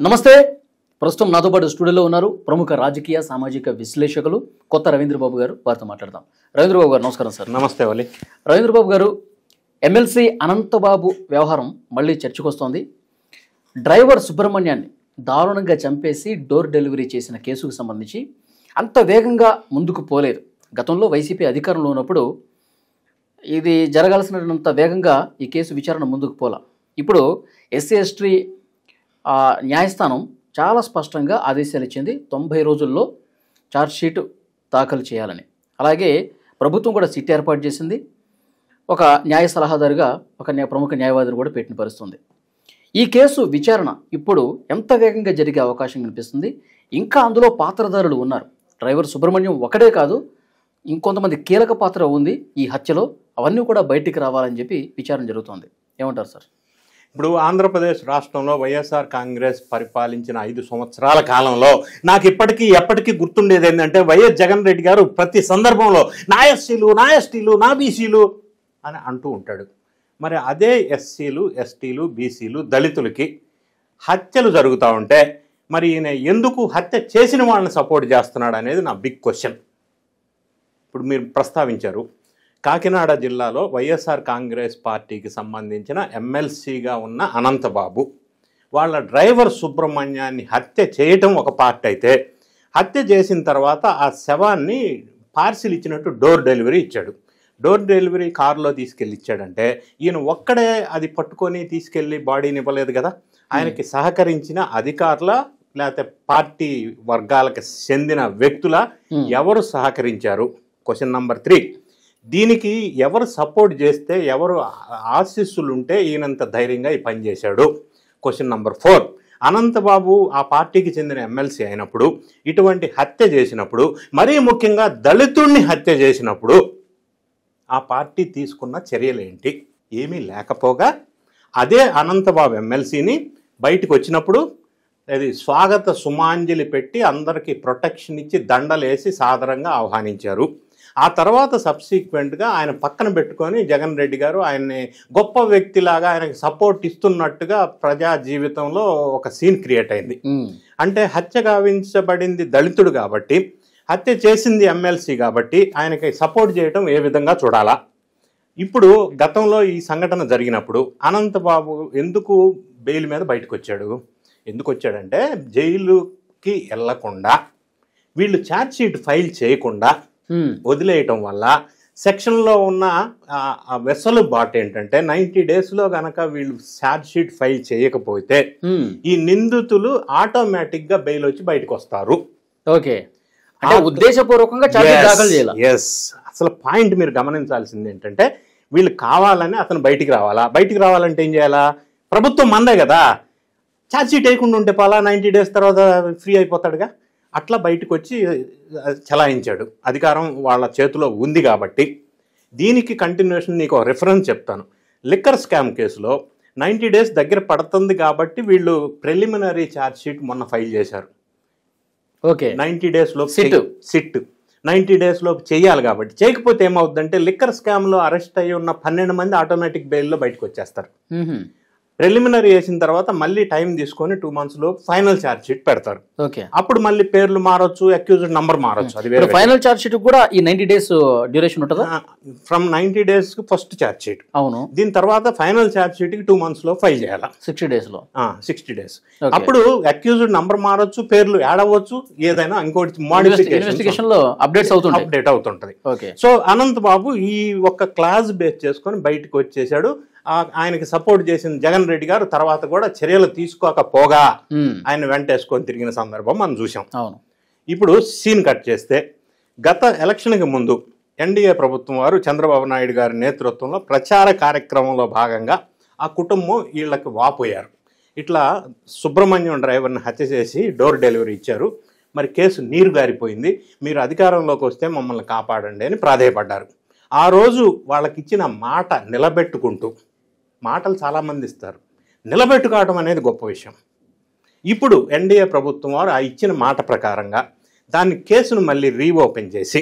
నమస్తే. ప్రస్తుతం నాతో పాటు స్టూడియోలో ఉన్నారు ప్రముఖ రాజకీయ సామాజిక విశ్లేషకులు కొత్త రవీంద్రబాబు గారు. వారితో మాట్లాడదాం. రవీంద్రబాబు గారు నమస్కారం సార్. నమస్తే వలి. రవీంద్రబాబు గారు, ఎమ్మెల్సీ అనంతబాబు వ్యవహారం మళ్ళీ చర్చకొస్తోంది. డ్రైవర్ సుబ్రహ్మణ్యాన్ని దారుణంగా చంపేసి డోర్ డెలివరీ చేసిన కేసుకు సంబంధించి అంత వేగంగా ముందుకు పోలేదు. గతంలో వైసీపీ అధికారంలో ఉన్నప్పుడు ఇది జరగాల్సినంత వేగంగా ఈ కేసు విచారణ ముందుకు పోలా. ఇప్పుడు ఎస్సీ ఎస్టీ న్యాయస్థానం చాలా స్పష్టంగా ఆదేశాలు ఇచ్చింది. 90 రోజుల్లో ఛార్జ్షీట్ దాఖలు చేయాలని. అలాగే ప్రభుత్వం కూడా సిట్ ఏర్పాటు చేసింది. ఒక న్యాయ సలహాదారుగా ఒక ప్రముఖ న్యాయవాదిని కూడా పెట్టిన పరిస్థితుంది. ఈ కేసు విచారణ ఇప్పుడు ఎంత వేగంగా జరిగే అవకాశం కనిపిస్తుంది? ఇంకా అందులో పాత్రధారులు ఉన్నారు. డ్రైవర్ సుబ్రహ్మణ్యం ఒకడే కాదు, ఇంకొంతమంది కీలక పాత్ర ఉంది ఈ హత్యలో. అవన్నీ కూడా బయటికి రావాలని చెప్పి విచారణ జరుగుతోంది. ఏమంటారు సార్? ఇప్పుడు ఆంధ్రప్రదేశ్ రాష్ట్రంలో వైఎస్ఆర్ కాంగ్రెస్ పరిపాలించిన 5 సంవత్సరాల కాలంలో నాకు ఎప్పటికీ గుర్తుండేది ఏంటంటే, వైఎస్ జగన్ రెడ్డి గారు ప్రతి సందర్భంలో నా ఎస్సీలు, నా ఎస్టీలు, నా బీసీలు అని అంటూ ఉంటాడు. మరి అదే ఎస్సీలు, ఎస్టీలు, బీసీలు, దళితులకి హత్యలు జరుగుతూ ఉంటే మరి ఈయన ఎందుకు హత్య చేసిన వాళ్ళని సపోర్ట్ చేస్తున్నాడు అనేది నా బిగ్ క్వశ్చన్. ఇప్పుడు మీరు ప్రస్తావించారు, కాకినాడ జిల్లాలో వైఎస్ఆర్ కాంగ్రెస్ పార్టీకి సంబంధించిన ఎమ్మెల్సీగా ఉన్న అనంతబాబు వాళ్ళ డ్రైవర్ సుబ్రహ్మణ్యాన్ని హత్య చేయటం ఒక పార్ట్ అయితే, హత్య చేసిన తర్వాత ఆ శవాన్ని పార్సిల్ ఇచ్చినట్టు డోర్ డెలివరీ ఇచ్చాడు. డోర్ డెలివరీ కారులో తీసుకెళ్ళి ఇచ్చాడంటే ఈయన ఒక్కడే అది పట్టుకొని తీసుకెళ్ళి బాడీని ఇవ్వలేదు కదా. ఆయనకి సహకరించిన అధికారుల లేకపోతే పార్టీ వర్గాలకు చెందిన వ్యక్తుల ఎవరు సహకరించారు? Question number 3. దీనికి ఎవరు సపోర్ట్ చేస్తే, ఎవరు ఆశీస్సులు ఉంటే ఈయనంత ధైర్యంగా ఈ పని చేశాడు? Question number 4. అనంతబాబు ఆ పార్టీకి చెందిన ఎమ్మెల్సీ అయినప్పుడు, ఇటువంటి హత్య చేసినప్పుడు, మరీ ముఖ్యంగా దళితుడిని హత్య చేసినప్పుడు ఆ పార్టీ తీసుకున్న చర్యలేంటి? ఏమీ లేకపోగా అదే అనంతబాబు ఎమ్మెల్సీని బయటకు వచ్చినప్పుడు అది స్వాగత సుమాంజలి పెట్టి అందరికీ ప్రొటెక్షన్ ఇచ్చి దండలేసి సాదరంగా ఆహ్వానించారు. ఆ తర్వాత సబ్సిక్వెంట్గా ఆయన పక్కన పెట్టుకొని జగన్ రెడ్డి గారు ఆయన్ని గొప్ప వ్యక్తిలాగా ఆయనకి సపోర్ట్ ఇస్తున్నట్టుగా ప్రజా జీవితంలో ఒక సీన్ క్రియేట్ అయింది. అంటే హత్య గావించబడింది దళితుడు కాబట్టి, హత్య చేసింది ఎమ్మెల్సీ కాబట్టి ఆయనకి సపోర్ట్ చేయటం ఏ విధంగా చూడాలా? ఇప్పుడు గతంలో ఈ సంఘటన జరిగినప్పుడు అనంతబాబు ఎందుకు బెయిల్ మీద బయటకు వచ్చాడు? ఎందుకు వచ్చాడంటే, జైలుకి వెళ్లకుండా వీళ్ళు ఛార్జ్షీట్ ఫైల్ చేయకుండా వదిలేయటం వల్ల సెక్షన్లో ఉన్న వెసులుబాటు ఏంటంటే 90 డేస్లో కనుక వీళ్ళు ఛార్జ్షీట్ ఫైల్ చేయకపోతే ఈ నిందితులు ఆటోమేటిక్గా బెయిల్ వచ్చి బయటకు వస్తారు. ఓకే, ఉద్దేశపూర్వకంగా దాఖలు చేయాలి. ఎస్, అసలు పాయింట్ మీరు గమనించాల్సింది ఏంటంటే, వీళ్ళు కావాలని అతను బయటికి రావాలా? బయటికి రావాలంటే ఏం చేయాలా? ప్రభుత్వం మందే కదా, ఛార్జ్షీట్ వేయకుండా ఉంటే పాలా 90 డేస్ తర్వాత ఫ్రీ అయిపోతాడుగా. అట్లా బయటకు వచ్చి చలాయించాడు. అధికారం వాళ్ళ చేతిలో ఉంది కాబట్టి. దీనికి కంటిన్యూషన్ నీకు ఒక రిఫరెన్స్ చెప్తాను. లిక్కర్ స్కామ్ కేసులో 90 డేస్ దగ్గర పడుతుంది కాబట్టి వీళ్ళు ప్రిలిమినరీ ఛార్జ్షీట్ మొన్న ఫైల్ చేశారు. ఓకే, 90 డేస్లో సిట్ 90 డేస్లో చేయాలి కాబట్టి. చేయకపోతే ఏమవుతుందంటే, లిక్కర్ స్కామ్లో అరెస్ట్ అయ్యి ఉన్న 12 మంది ఆటోమేటిక్ బెయిల్లో బయటకు వచ్చేస్తారు. ప్రిలిమినరీ వేసిన తర్వాత మళ్ళీ టైం తీసుకొని 2 months లో ఫైనల్ ఛార్జ్ షీట్ పెడతారు. అప్పుడు మళ్ళీ పేర్లు మారొచ్చు, అక్యూజ్డ్ నంబర్ మారొచ్చు. అది వేరే. ఫైనల్ ఛార్జ్ షీట్ కూడా ఈ 90 days డ్యూరేషన్ ఉంటుందా? ఫ్రమ్ 90 days కి ఫస్ట్ ఛార్జ్ షీట్. అవును. దీని తర్వాత ఫైనల్ ఛార్జ్ షీట్ కి 2 months లో ఫైల్ చేయాలి. 60 days లో 60 days. అప్పుడు అక్యూజ్డ్ నంబర్ మారొచ్చు, పేర్లు యాడ్ అవ్వచ్చు, ఏదైనా ఇంకోటి మోడిఫికేషన్ లో అప్డేట్ అవుతుంటది. సో అనంత్ బాబు ఈ ఒక్క క్లాస్ బేస్ చేసుకొని బయటకు వచ్చేసాడు. ఆయనకి సపోర్ట్ చేసిన జగన్ రెడ్డి గారు తర్వాత కూడా చర్యలు తీసుకోకపోగా ఆయన వెంటేసుకొని తిరిగిన సందర్భం మనం చూసాం. ఇప్పుడు సీన్ కట్ చేస్తే, గత ఎలక్షన్కి ముందు ఎన్డీఏ ప్రభుత్వం వారు చంద్రబాబు నాయుడు గారి నేతృత్వంలో ప్రచార కార్యక్రమంలో భాగంగా ఆ కుటుంబం వీళ్ళకి వాపోయారు. ఇట్లా సుబ్రహ్మణ్యం డ్రైవర్ని హత్య చేసి డోర్ డెలివరీ ఇచ్చారు, మరి కేసు నీరు గారిపోయింది, మీరు అధికారంలోకి వస్తే మమ్మల్ని కాపాడండి అని ప్రాధేయపడ్డారు. ఆ రోజు వాళ్ళకి ఇచ్చిన మాట నిలబెట్టుకుంటూ, మాటలు చాలామంది ఇస్తారు, నిలబెట్టుకోవడం అనేది గొప్ప విషయం. ఇప్పుడు ఎన్డీఏ ప్రభుత్వం వారు ఆ ఇచ్చిన మాట ప్రకారంగా దాన్ని కేసును మళ్ళీ రీఓపెన్ చేసి,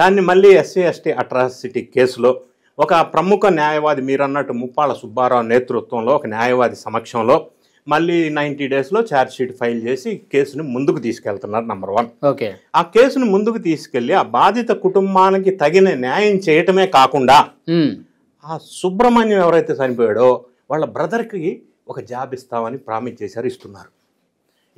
దాన్ని మళ్ళీ ఎస్సీ ఎస్టీ అట్రాసిటీ కేసులో ఒక ప్రముఖ న్యాయవాది, మీరన్నట్టు ముప్పాళ్ళ సుబ్బారావు నేతృత్వంలో ఒక న్యాయవాది సమక్షంలో మళ్ళీ 90 డేస్లో ఛార్జ్ షీట్ ఫైల్ చేసి కేసుని ముందుకు తీసుకెళ్తున్నారు. నంబర్ 1. ఓకే. ఆ కేసుని ముందుకు తీసుకెళ్లి ఆ బాధిత కుటుంబానికి తగిన న్యాయం చేయటమే కాకుండా ఆ సుబ్రహ్మణ్యం ఎవరైతే చనిపోయాడో వాళ్ళ బ్రదర్కి ఒక జాబ్ ఇస్తామని ప్రామిస్ చేశారు, ఇస్తున్నారు.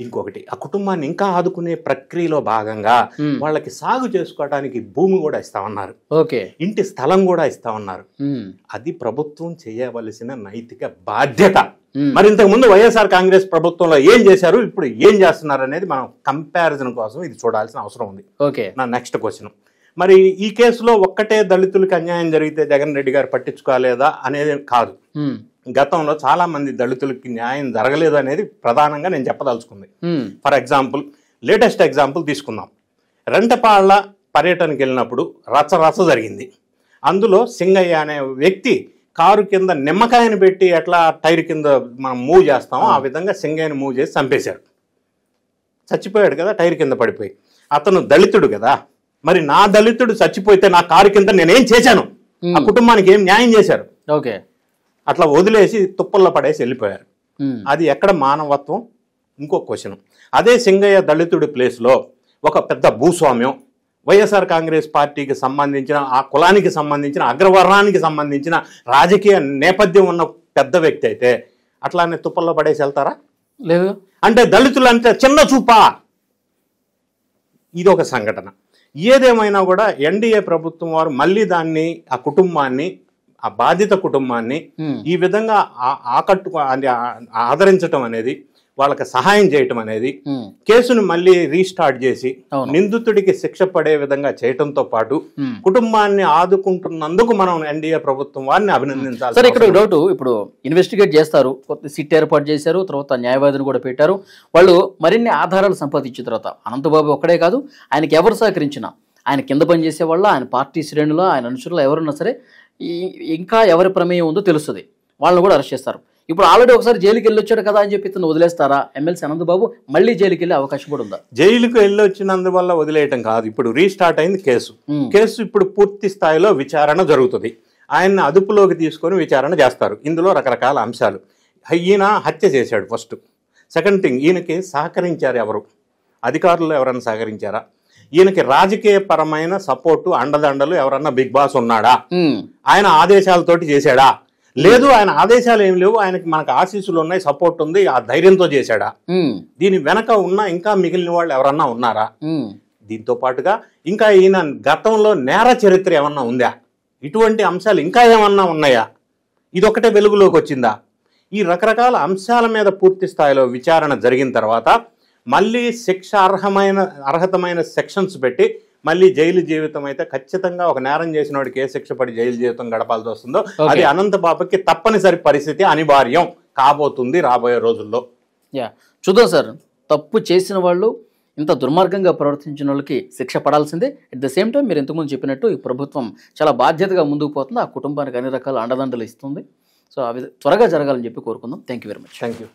ఇంకొకటి, ఆ కుటుంబాన్ని ఇంకా ఆదుకునే ప్రక్రియలో భాగంగా వాళ్ళకి సాగు చేసుకోవడానికి భూమి కూడా ఇస్తామన్నారు. ఓకే. ఇంటి స్థలం కూడా ఇస్తామన్నారు. అది ప్రభుత్వం చేయవలసిన నైతిక బాధ్యత. మరి ఇంతకు ముందు వైఎస్ఆర్ కాంగ్రెస్ ప్రభుత్వంలో ఏం చేశారు, ఇప్పుడు ఏం చేస్తున్నారు అనేది మనం కంపారిజన్ కోసం ఇది చూడాల్సిన అవసరం ఉంది. ఓకే. నా నెక్స్ట్ క్వశ్చన్, మరి ఈ కేసులో ఒక్కటే దళితులకి అన్యాయం జరిగితే జగన్ రెడ్డి గారు పట్టించుకోలేదా అనేది కాదు. గతంలో చాలా మంది దళితులకి న్యాయం జరగలేదు అనేది ప్రధానంగా నేను చెప్పదలుచుకుంది. ఫర్ ఎగ్జాంపుల్, లేటెస్ట్ ఎగ్జాంపుల్ తీసుకుందాం. రెంటపాళ్ల పర్యటనకి వెళ్ళినప్పుడు రచ్చ జరిగింది. అందులో సింగయ్య అనే వ్యక్తి కారు కింద నిమ్మకాయని పెట్టి ఎట్లా టైర్ కింద మనం మూవ్ చేస్తామో ఆ విధంగా సింగయ్యని మూవ్ చేసి చంపేశాడు. చచ్చిపోయాడు కదా, టైర్ కింద పడిపోయి. అతను దళితుడు కదా, మరి నా దళితుడు చచ్చిపోతే నా కారు కింద నేనేం చేశాను, ఆ కుటుంబానికి ఏం న్యాయం చేశారు? ఓకే. అట్లా వదిలేసి తుప్పల్లో పడేసి వెళ్ళిపోయారు. అది ఎక్కడ మానవత్వం? ఇంకో క్వశ్చన్, అదే సింగయ్య దళితుడి ప్లేస్లో ఒక పెద్ద భూస్వామ్యం, వైఎస్ఆర్ కాంగ్రెస్ పార్టీకి సంబంధించిన ఆ కులానికి సంబంధించిన అగ్రవర్ణానికి సంబంధించిన రాజకీయ నేపథ్యం ఉన్న పెద్ద వ్యక్తి అయితే అట్లానే తుప్పల్లో పడేసి వెళ్తారా? లేదు. అంటే దళితులు అంటే చిన్న చూపా? ఇది ఒక సంఘటన. ఏదేమైనా కూడా ఎన్డీఏ ప్రభుత్వం వారు మళ్ళీ దాన్ని, ఆ కుటుంబాన్ని, ఆ బాధిత కుటుంబాన్ని ఈ విధంగా ఆదరించటం అనేది, వాళ్ళకి సహాయం చేయటం అనేది, కేసును మళ్ళీ రీస్టార్ట్ చేసి నిందితుడికి శిక్ష పడే విధంగా చేయటంతో పాటు కుటుంబాన్ని ఆదుకుంటున్నందుకు మనం ఎన్డీఏ ప్రభుత్వం వారిని అభినందించాలి. సార్, ఇక్కడ డౌట్, ఇప్పుడు ఇన్వెస్టిగేట్ చేస్తారు, కొత్త సిట్ ఏర్పాటు చేశారు, తర్వాత న్యాయవాదిని కూడా పెట్టారు. వాళ్ళు మరిన్ని ఆధారాలు సంపాదించిన తర్వాత అనంతబాబు ఒక్కడే కాదు, ఆయనకి ఎవరు సహకరించినా, ఆయన కింద పనిచేసే వాళ్ళ, ఆయన పార్టీ శ్రేణులు, ఆయన అనుచరులు ఎవరున్నా సరే ఇంకా ఎవరి ప్రమేయం ఉందో తెలుస్తుంది, వాళ్ళని కూడా అరెస్ట్ చేస్తారు. ఇప్పుడు ఆల్రెడీ ఒకసారి జైలుకి వెళ్ళొచ్చాడు కదా అని చెప్పి ఇతను వదిలేస్తారా? ఎమ్మెల్సీ అనంతబాబు మళ్ళీ జైలుకి వెళ్ళే అవకాశం కూడా ఉందా? జైలుకు వెళ్ళొచ్చినందువల్ల వదిలేయటం కాదు, ఇప్పుడు రీస్టార్ట్ అయింది కేసు ఇప్పుడు పూర్తి స్థాయిలో విచారణ జరుగుతుంది. ఆయన్ని అదుపులోకి తీసుకొని విచారణ చేస్తారు. ఇందులో రకరకాల అంశాలు. ఈయన హత్య చేశాడు ఫస్ట్. సెకండ్ థింగ్, ఈయనకి సహకరించారు ఎవరు? అధికారులు ఎవరైనా సహకరించారా? ఈయనకి రాజకీయ పరమైన సపోర్టు, అండదండలు ఎవరన్నా బిగ్ బాస్ ఉన్నాడా? ఆయన ఆదేశాలతోటి చేశాడా? లేదు, ఆయన ఆదేశాలు ఏం లేవు, ఆయనకి మనకు ఆశీస్సులు ఉన్నాయి, సపోర్ట్ ఉంది, ఆ ధైర్యంతో చేశాడా? దీని వెనక ఉన్న ఇంకా మిగిలిన వాళ్ళు ఎవరన్నా ఉన్నారా? దీంతో పాటుగా ఇంకా ఈయన గతంలో నేర చరిత్ర ఏమన్నా ఉందా? ఇటువంటి అంశాలు ఇంకా ఏమన్నా ఉన్నాయా? ఇదొక్కటే వెలుగులోకి వచ్చిందా? ఈ రకరకాల అంశాల మీద పూర్తి స్థాయిలో విచారణ జరిగిన తర్వాత మళ్ళీ శిక్ష అర్హతమైన సెక్షన్స్ పెట్టి మళ్ళీ జైలు జీవితం అయితే ఖచ్చితంగా ఒక నేరం చేసిన వాడికి ఏ శిక్ష పడి జైలు జీవితం గడపాల్సి వస్తుందో అది అనంతబాబుకి తప్పనిసరి పరిస్థితి, అనివార్యం కాబోతుంది రాబోయే రోజుల్లో. చూద్దాం సార్, తప్పు చేసిన వాళ్ళు, ఇంత దుర్మార్గంగా ప్రవర్తించిన వాళ్ళకి శిక్ష పడాల్సిందే. అట్ ద సేమ్ టైం మీరు ఇంతకుముందు చెప్పినట్టు ఈ ప్రభుత్వం చాలా బాధ్యతగా ముందుకు పోతుంది, ఆ కుటుంబానికి అన్ని రకాల అండదండలు ఇస్తుంది. సో అవి త్వరగా జరగాలని చెప్పి కోరుకుందాం. Thank you very much. Thank you.